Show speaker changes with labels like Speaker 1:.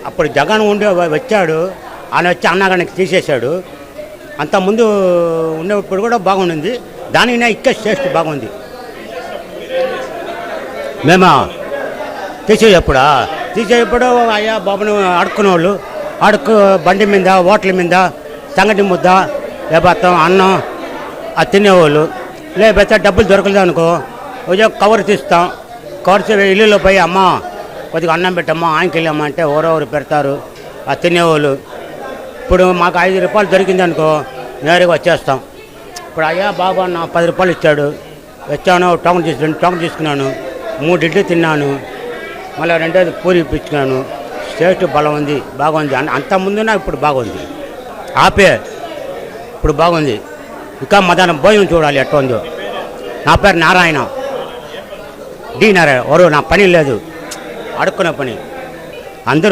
Speaker 1: అప్పుడు జగన్ వచ్చాడు, ఆయన వచ్చి అన్నగానికి తీసేశాడు. అంతకుముందు ఉండేప్పుడు కూడా బాగుండింది, దానికైనా ఇక్కడ టేస్ట్ బాగుంది. మేమా తీసేటప్పుడు అయ్యా బాబును అడుక్కునేవాళ్ళు, బండి మీద హోటల్ మీద సంగటి ముద్ద లేకపోతే అన్నం అది తినేవాళ్ళు. లేకపోతే డబ్బులు దొరకలేదు అనుకో, కవర్ తీస్తాం, కవర్ ఇల్లులో పోయి అమ్మ కొద్దిగా అన్నం పెట్టమ్మా, ఆయనకి వెళ్ళమ్మా అంటే ఎవరెవరు పెడతారు, అది తినేవాళ్ళు. ఇప్పుడు మాకు 5 రూపాయలు దొరికింది అనుకో, నేరుగా వచ్చేస్తాం. ఇప్పుడు అయ్యా బాబు అన్న 10 రూపాయలు ఇచ్చాడు, వచ్చాను, టోకెన్ తీసుకున్నాను, 3 ఇడ్లీ తిన్నాను, మళ్ళీ 2 పూరి ఇప్పించుకున్నాను. టేస్ట్ బలం ఉంది, బాగుంది. అంతకుముందున ఇప్పుడు బాగుంది. ఇప్పుడు బాగుంది. ఇంకా మధ్యాహ్నం భోజనం చూడాలి ఎట్లా ఉందో. నా పేరు నారాయణ, డి నారాయణ. నా పని లేదు, అడుక్కునే పని. అందరూ